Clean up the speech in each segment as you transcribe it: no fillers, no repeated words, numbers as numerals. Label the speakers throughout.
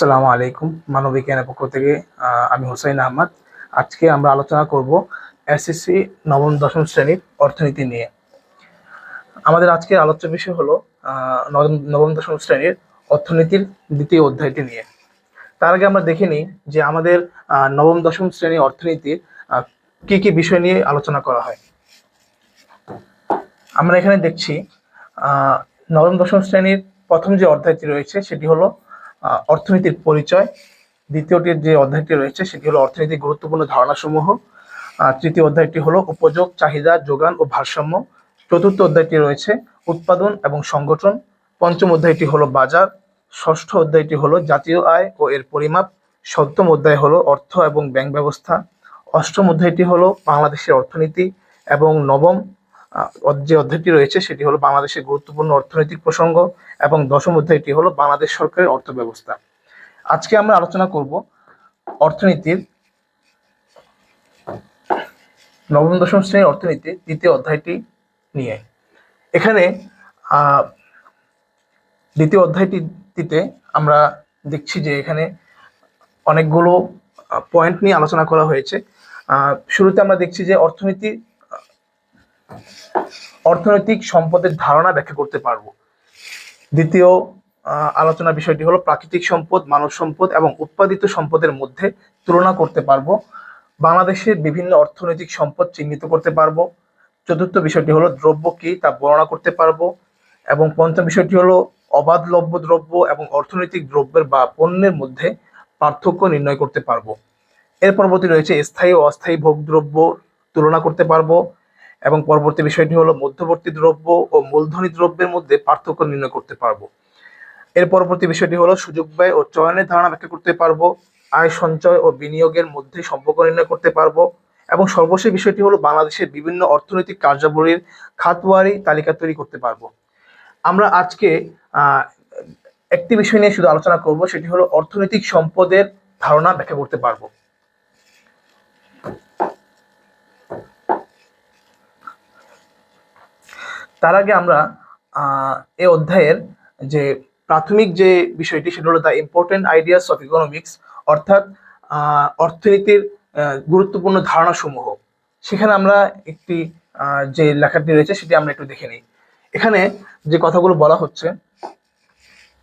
Speaker 1: আসসালামু আলাইকুম। মানবিক জ্ঞানের পক্ষ থেকে আমি হোসেন আহমদ। আজকে আমরা আলোচনা করব এসএসসি নবম দশম শ্রেণীর অর্থনীতি নিয়ে। আমাদের আজকের আলোচ্য বিষয় হলো নবম দশম শ্রেণীর অর্থনীতির দ্বিতীয় অধ্যায়টি নিয়ে। তার আগে আমরা দেখে নিই যে আমাদের নবম দশম শ্রেণীর অর্থনীতির কি কি বিষয় নিয়ে আলোচনা করা হয়। আমরা এখানে দেখছি নবম দশম শ্রেণীর প্রথম যে অধ্যায়টি রয়েছে সেটি হলো অর্থনীতির পরিচয়। দ্বিতীয়টির যে অধ্যায়টি রয়েছে সেটি হলো অর্থনীতির গুরুত্বপূর্ণ ধারণাসমূহ। তৃতীয় অধ্যায়টি হলো উপযোগ, চাহিদা, যোগান ও ভারসাম্য। চতুর্থ অধ্যায়টি রয়েছে উৎপাদন এবং সংগঠন। পঞ্চম অধ্যায়টি হলো বাজার। ষষ্ঠ অধ্যায়টি হলো জাতীয় আয় ও এর পরিমাপ। সপ্তম অধ্যায় হলো অর্থ এবং ব্যাংক ব্যবস্থা। অষ্টম অধ্যায়টি হলো বাংলাদেশের অর্থনীতি এবং নবম যে অধ্যায়টি রয়েছে সেটি হলো বাংলাদেশের গুরুত্বপূর্ণ অর্থনৈতিক প্রসঙ্গ এবং দশম অধ্যায়টি হলো বাংলাদেশ সরকারের অর্থ ব্যবস্থা। আজকে আমরা আলোচনা করব অর্থনীতির নবম দশম শ্রেণীর অর্থনীতির দ্বিতীয় অধ্যায়টি নিয়ে। এখানে দ্বিতীয় অধ্যায়টিতে আমরা দেখছি যে এখানে অনেকগুলো পয়েন্ট নিয়ে আলোচনা করা হয়েছে। শুরুতে আমরা দেখছি যে অর্থনৈতিক সম্পদের ধারণা ব্যাখ্যা করতে পারবো। দ্বিতীয় আলোচনার বিষয়টি হলো প্রাকৃতিক সম্পদ, মানব সম্পদ এবং উৎপাদিত সম্পদের মধ্যে তুলনা করতে পারবো। বাংলাদেশের বিভিন্ন অর্থনৈতিক সম্পদ চিহ্নিত করতে পারবো। চতুর্থ বিষয়টি হলো দ্রব্য কি তা বর্ণনা করতে পারবো এবং পঞ্চম বিষয়টি হলো অবাধলভ্য দ্রব্য এবং অর্থনৈতিক দ্রব্যের বা পণ্যের মধ্যে পার্থক্য নির্ণয় করতে পারবো। এর পরবর্তী রয়েছে স্থায়ী ও অস্থায়ী ভোগদ্রব্য তুলনা করতে পারবো এবং পরবর্তী বিষয়টি হলো মধ্যবর্তী দ্রব্য ও মূলধনী দ্রব্যের মধ্যে পার্থক্য নির্ণয় করতে পারবো। এর পরবর্তী বিষয়টি হলো সুযোগ ব্যয় ও চয়নের ধারণা ব্যাখ্যা করতে পারবো। আয় সঞ্চয় ও বিনিয়োগের মধ্যে সম্পর্ক নির্ণয় করতে পারবো এবং সর্বশেষ বিষয়টি হলো বাংলাদেশের বিভিন্ন অর্থনৈতিক কার্যাবলীর খাতওয়ারি তালিকা তৈরি করতে পারবো। আমরা আজকে একটি বিষয় নিয়ে শুধু আলোচনা করব, সেটি হলো অর্থনৈতিক সম্পদের ধারণা ব্যাখ্যা করতে পারবো। তার আগে আমরা এই অধ্যায়ের যে প্রাথমিক যে বিষয়টি সেটা হলো the important ideas of economics, অর্থাৎ অর্থনীতির গুরুত্বপূর্ণ ধারণা সমূহ। সেখানে আমরা একটি যে লেখাটি রয়েছে সেটি আমরা একটু দেখে নিই। এখানে যে কথাগুলো বলা হচ্ছে,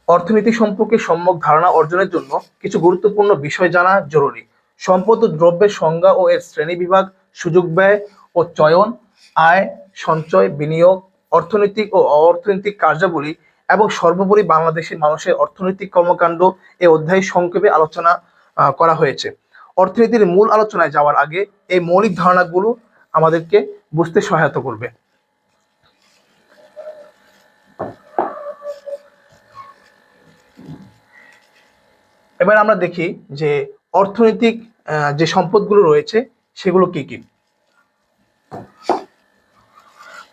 Speaker 1: অর্থনীতি সম্পর্কে সম্যক ধারণা অর্জনের জন্য কিছু গুরুত্বপূর্ণ বিষয় জানা জরুরি। সম্পদ ও দ্রব্যের সংজ্ঞা ও এর শ্রেণীবিভাগ, সুযোগ ব্যয় ও চয়ন, আয় সঞ্চয়, বিনিয়োগ, অর্থনৈতিক ও অর্থনৈতিক কার্যাবলী এবং সর্বোপরি বাংলাদেশের মানুষের অর্থনৈতিক কর্মকাণ্ড এই অধ্যায়ে সংক্ষেপে আলোচনা করা হয়েছে। অর্থনীতির মূল আলোচনায় যাওয়ার আগে এই মৌলিক ধারণাগুলো আমাদেরকে বুঝতে সহায়তা করবে। এবার আমরা দেখি যে অর্থনৈতিক যে সম্পদগুলো রয়েছে সেগুলো কি কি।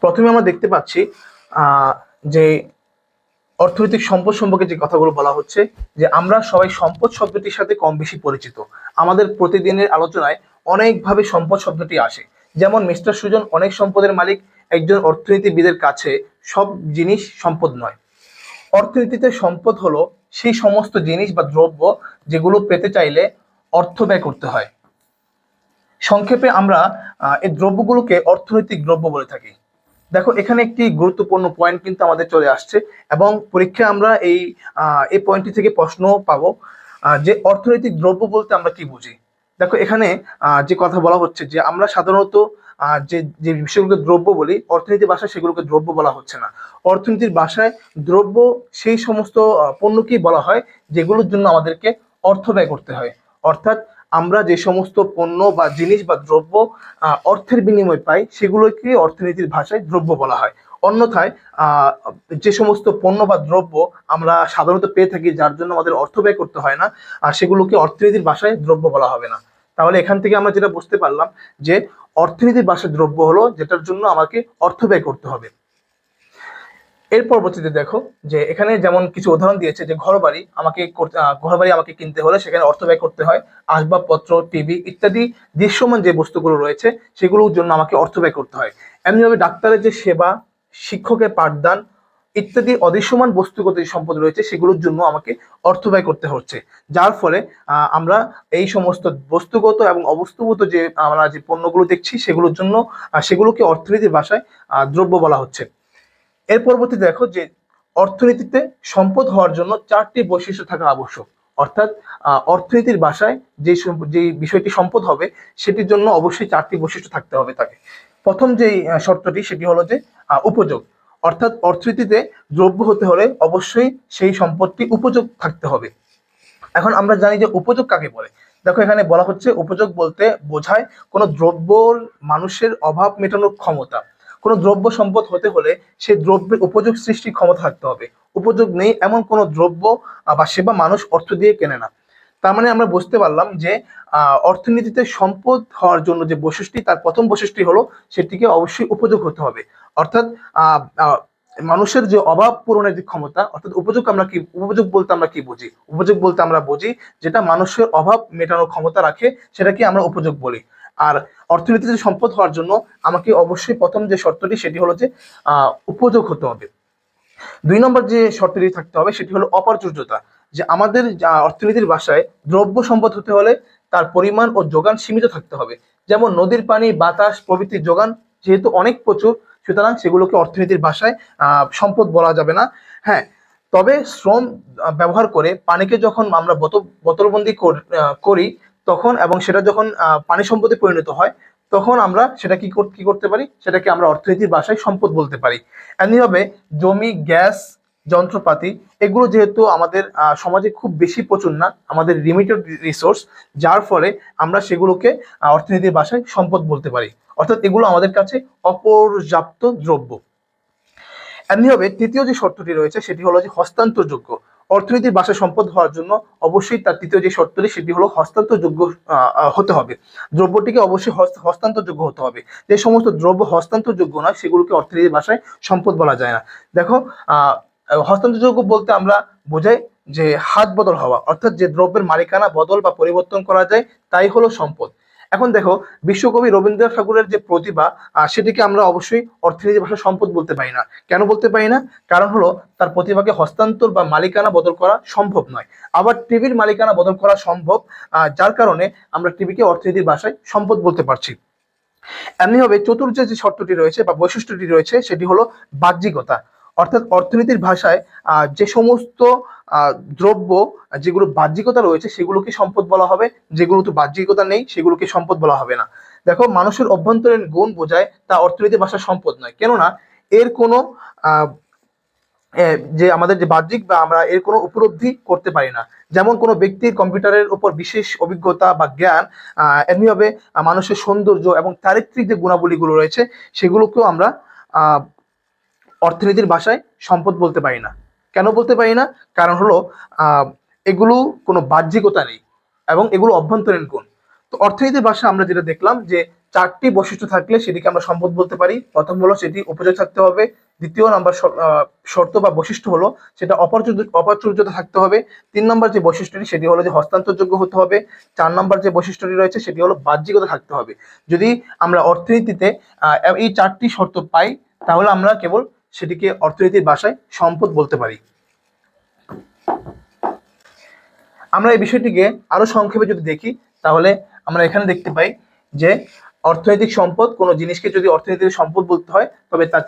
Speaker 1: প্রথমে আমরা দেখতে পাচ্ছি যে অর্থনৈতিক সম্পদ সম্পর্কে যে কথাগুলো বলা হচ্ছে, যে আমরা সবাই সম্পদ শব্দটির সাথে কম বেশি পরিচিত। আমাদের প্রতিদিনের আলোচনায় অনেকভাবে সম্পদ শব্দটি আসে। যেমন মিস্টার সুজন অনেক সম্পদের মালিক, একজন অর্থনীতিবিদের কাছে সব জিনিস সম্পদ নয়। অর্থনীতিতে সম্পদ হলো সেই সমস্ত জিনিস বা দ্রব্য যেগুলো পেতে চাইলে অর্থ ব্যয় করতে হয়। সংক্ষেপে আমরা এই দ্রব্যগুলোকে অর্থনৈতিক দ্রব্য বলে থাকি। দেখো এখানে একটি গুরুত্বপূর্ণ পয়েন্ট কিন্তু আমাদের চলে আসছে এবং পরীক্ষায় আমরা এই পয়েন্টটি থেকে প্রশ্ন পাবো যে অর্থনৈতিক দ্রব্য বলতে আমরা কি বুঝি। দেখো এখানে যে কথা বলা হচ্ছে যে আমরা সাধারণত যে যে বিষয়গুলোকে দ্রব্য বলি, অর্থনীতি ভাষায় সেগুলোকে দ্রব্য বলা হচ্ছে না। অর্থনীতির ভাষায় দ্রব্য সেই সমস্ত পণ্যকেই বলা হয় যেগুলোর জন্য আমাদেরকে অর্থ ব্যয় করতে হয়। অর্থাৎ আমরা যে সমস্ত পণ্য বা জিনিস বা দ্রব্য অর্থের বিনিময় পাই সেগুলোকে অর্থনীতির ভাষায় দ্রব্য বলা হয়। অন্যথায় যে সমস্ত পণ্য বা দ্রব্য আমরা সাধারণত পেয়ে থাকি যার জন্য আমাদের অর্থ ব্যয় করতে হয় না, আর সেগুলোকে অর্থনীতির ভাষায় দ্রব্য বলা হবে না। তাহলে এখান থেকে আমরা যেটা বুঝতে পারলাম যে অর্থনীতির ভাষায় দ্রব্য হলো যেটার জন্য আমাকে অর্থ ব্যয় করতে হবে। এর পরবর্তীতে দেখো যে এখানে যেমন কিছু উদাহরণ দিয়েছে যে ঘরবাড়ি আমাকে কিনতে হলে সেখানে অর্থ ব্যয় করতে হয়। আসবাবপত্র, টিভি ইত্যাদি দৃশ্যমান যে বস্তুগুলো রয়েছে সেগুলোর জন্য আমাকে অর্থ ব্যয় করতে হয়। এমনিভাবে ডাক্তারের যে সেবা, শিক্ষকের পাঠদান ইত্যাদি অদৃশ্যমান বস্তুগত যে সম্পদ রয়েছে সেগুলোর জন্য আমাকে অর্থ ব্যয় করতে হচ্ছে, যার ফলে আমরা এই সমস্ত বস্তুগত এবং অবস্তুগত যে আমরা যে পণ্যগুলো দেখছি সেগুলোর জন্য সেগুলোকে অর্থনীতির ভাষায় দ্রব্য বলা হচ্ছে। এর পরবর্তী দেখো যে অর্থনীতিতে সম্পদ হওয়ার জন্য চারটি বৈশিষ্ট্য থাকা আবশ্যক। অর্থাৎ অর্থনীতির ভাষায় যে বিষয়টি সম্পদ হবে সেটির জন্য অবশ্যই চারটি বৈশিষ্ট্য থাকতে হবে তাকে। প্রথম যে শর্তটি সেটি হলো যে উপযোগ। অর্থাৎ অর্থনীতিতে দ্রব্য হতে হলে অবশ্যই সেই সম্পদটি উপযোগ থাকতে হবে। এখন আমরা জানি যে উপযোগ কাকে বলে। দেখো এখানে বলা হচ্ছে উপযোগ বলতে বোঝায় কোনো দ্রব্যর মানুষের অভাব মেটানোর ক্ষমতা। কোনো দ্রব্য সম্পদ হতে হলে সেই দ্রব্যের উপযোগ সৃষ্টির ক্ষমতা থাকতে হবে। উপযোগ নেই এমন কোনো দ্রব্য বা সেবা মানুষ অর্থ দিয়ে কেনে না। তার মানে আমরা বুঝতে পারলাম যে অর্থনীতিতে সম্পদ হওয়ার জন্য যে বৈশিষ্ট্য, তার প্রথম বৈশিষ্ট্য হলো সেটিকে অবশ্যই উপযোগ হতে হবে। অর্থাৎ আহ আহ, মানুষের যে অভাব পূরণের যে ক্ষমতা, অর্থাৎ উপযোগ বলতে আমরা কি বুঝি? উপযোগ বলতে আমরা বুঝি যেটা মানুষের অভাব মেটানোর ক্ষমতা রাখে, সেটাকে আমরা উপযোগ বলি। আর অর্থনীতিতে সম্পদ হওয়ার জন্য আমাকে অবশ্যই প্রথম যে শর্তটি সেটি হলো যে উপযোগ হতে হবে। 2 নম্বর যে শর্তটি থাকতে হবে সেটি হলো অপ্রাচুর্যতা। যে আমাদের অর্থনীতির ভাষায় দ্রব্য সম্পদ হতে হলে তার পরিমাণ ও যোগান সীমিত থাকতে হবে। যেমন নদীর পানি, বাতাস প্রভৃতির যোগান যেহেতু অনেক প্রচুর, সুতরাং সেগুলোকে অর্থনীতির ভাষায় সম্পদ বলা যাবে না। হ্যাঁ, তবে শ্রম ব্যবহার করে পানিকে যখন আমরা বোতলবন্দি করি তখন, এবং সেটা যখন পানি সম্পদে পরিণত হয়, তখন আমরা সেটা কি করতে পারি, সেটাকে আমরা অর্থনীতির ভাষায় সম্পদ বলতে পারি। এমনিভাবে জমি, গ্যাস, যন্ত্রপাতি এগুলো যেহেতু আমাদের সমাজে খুব বেশি প্রচুর না, আমাদের লিমিটেড রিসোর্স, যার ফলে আমরা সেগুলোকে অর্থনীতির ভাষায় সম্পদ বলতে পারি। অর্থাৎ এগুলো আমাদের কাছে অপর্যাপ্ত দ্রব্য। এমনিভাবে তৃতীয় যে শর্তটি রয়েছে সেটি হলো যে হস্তান্তরযোগ্য। অর্থনীতির ভাষায় সম্পদ হওয়ার জন্য অবশ্যই তার তৃতীয় যে শর্তটি সেটি হলো হস্তান্তরযোগ্য হতে হবে। দ্রব্যটিকে অবশ্যই হস্তান্তরযোগ্য হতে হবে। যে সমস্ত দ্রব্য হস্তান্তরযোগ্য নয় সেগুলোকে অর্থনীতির ভাষায় সম্পদ বলা যায় না। দেখো হস্তান্তরযোগ্য বলতে আমরা বোঝাই যে হাত বদল হওয়া, অর্থাৎ যে দ্রব্যের মালিকানা বদল বা পরিবর্তন করা যায় তাই হলো সম্পদ। এখন দেখো বিশ্বকবি রবীন্দ্রনাথ ঠাকুরের যে প্রতিভা, সেটিকে আমরা অবশ্যই অর্থনীতি ভাষায় সম্পদ বলতে পারি না। কেন বলতে পারি না? কারণ হলো তার প্রতিভাকে হস্তান্তর বা মালিকানা বদল করা সম্ভব নয়। আবার টিভির মালিকানা বদল করা সম্ভব, যার কারণে আমরা টিভিকে অর্থনীতির ভাষায় সম্পদ বলতে পারছি। এমনিভাবে চতুর্থ যে শর্তটি রয়েছে বা বৈশিষ্ট্যটি রয়েছে সেটি হলো বাহ্যিকতা। অর্থাৎ অর্থনীতির ভাষায় যে সমস্ত দ্রব্য যেগুলো বাহ্যিকতা রয়েছে সেগুলোকে সম্পদ বলা হবে, যেগুলো তো বাহ্যিকতা নেই সেগুলোকে সম্পদ বলা হবে না। দেখো মানুষের অভ্যন্তরীণ গুণ বোঝায় তা অর্থনীতির ভাষায় সম্পদ নয়, কেননা এর কোনো যে আমাদের যে বাহ্যিক বা আমরা এর কোনো উপলব্ধি করতে পারি না। যেমন কোনো ব্যক্তির কম্পিউটারের উপর বিশেষ অভিজ্ঞতা বা জ্ঞান, এমনিভাবে মানুষের সৌন্দর্য এবং চারিত্রিক যে গুণাবলীগুলো রয়েছে সেগুলোকেও আমরা অর্থনীতির ভাষায় সম্পদ বলতে পারি না। কেন বলতে পারি না? কারণ হলো এগুলো কোনো বাহ্যিকতা নেই এবং এগুলো অভ্যন্তরীণ গুণ। তো অর্থনীতির ভাষা আমরা যেটা দেখলাম যে চারটি বৈশিষ্ট্য থাকলে সেটিকে আমরা সম্পদ বলতে পারি। প্রথম হলো সেটি উপযোগ থাকতে হবে। দ্বিতীয় নাম্বার শর্ত বা বৈশিষ্ট্য হলো সেটা অপ্রাচুর্যতা থাকতে হবে। 3 নম্বর যে বৈশিষ্ট্যটি সেটি হলো যে হস্তান্তরযোগ্য হতে হবে। 4 নম্বর যে বৈশিষ্ট্যটি রয়েছে সেটি হলো বাহ্যিকতা থাকতে হবে। যদি আমরা অর্থনীতিতে এই চারটি শর্ত পাই তাহলে আমরা কেবল সেটিকে অর্থনীতির ভাষায় সম্পদ বলতে পারি। আমরা এই বিষয়টিকে আরো সংক্ষেপে যদি দেখি তাহলে আমরা এখানে দেখতে পাই যে অর্থনৈতিক সম্পদ, কোনো জিনিসকে যদি অর্থনৈতিক সম্পদ বলতে হয় তবে তার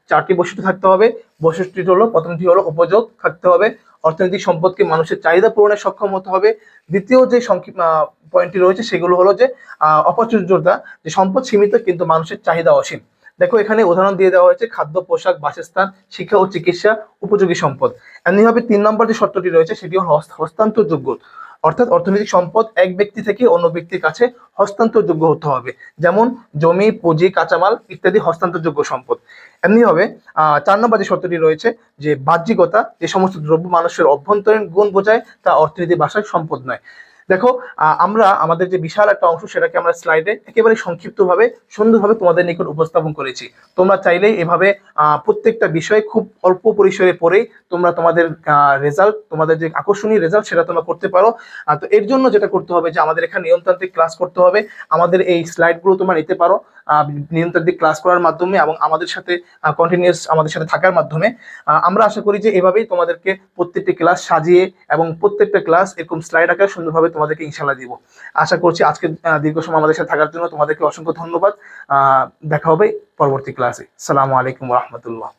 Speaker 1: চারটি বৈশিষ্ট্য থাকতে হবে। বৈশিষ্ট্যটি হলো, প্রথমটি হলো উপযোগ থাকতে হবে। অর্থনৈতিক সম্পদকে মানুষের চাহিদা পূরণে সক্ষম হতে হবে। দ্বিতীয় যে পয়েন্টটি রয়েছে সেগুলো হলো যে অপ্রাচুর্যতা, যে সম্পদ সীমিত কিন্তু মানুষের চাহিদা অসীম। দেখো এখানে উদাহরণ দিয়ে দেওয়া হয়েছে খাদ্য, পোশাক, বাসস্থান, শিক্ষা ও চিকিৎসা উপযোগী সম্পদ। এমনিভাবে 3 নম্বর যে শর্তটি রয়েছে সেটি হলো হস্তান্তরযোগ্য। অর্থাৎ অর্থনৈতিক সম্পদ এক ব্যক্তি থেকে অন্য ব্যক্তির কাছে হস্তান্তরযোগ্য হতে হবে। যেমন জমি, পুঁজি, কাঁচামাল ইত্যাদি হস্তান্তরযোগ্য সম্পদ। এমনিভাবে 4 নম্বর যে শর্তটি রয়েছে যে বাহ্যিকতা, যে সমস্ত দ্রব্য মানুষের অভ্যন্তরীণ গুণ বোঝায় তা অর্থনীতির ভাষায় সম্পদ নয়। দেখো আমরা আমাদের যে বিশাল একটা অংশ সেটাকে আমরা স্লাইডে একেবারে সংক্ষিপ্তভাবে সুন্দরভাবে তোমাদের নিকট উপস্থাপন করেছি। তোমরা চাইলেই এভাবে প্রত্যেকটা বিষয় খুব অল্প পরিসরে পড়েই তোমরা তোমাদের রেজাল্ট, তোমাদের যে আকর্ষণীয় রেজাল্ট সেটা তোমরা করতে পারো। তো এর জন্য যেটা করতে হবে যে আমাদের এখানে নিয়মতান্ত্রিক ক্লাস করতে হবে। আমাদের এই স্লাইডগুলো তোমরা নিতে পারো, নিয়ন্ত্রিত ক্লাস করার মাধ্যমে এবং আমাদের সাথে কন্টিনিউয়াস আমাদের সাথে থাকার মাধ্যমে আমরা আশা করি যে এভাবেই তোমাদেরকে প্রত্যেকটি ক্লাস সাজিয়ে এবং প্রত্যেকটা ক্লাস এরকম স্লাইড আকারে সুন্দরভাবে তোমাদেরকে ইনশাল্লাহ দিব। আশা করছি আজকে দীর্ঘ সময় আমাদের সাথে থাকার জন্য তোমাদেরকে অসংখ্য ধন্যবাদ। দেখা হবে পরবর্তী ক্লাসে। আসসালামু আলাইকুম ওয়া রাহমাতুল্লাহ।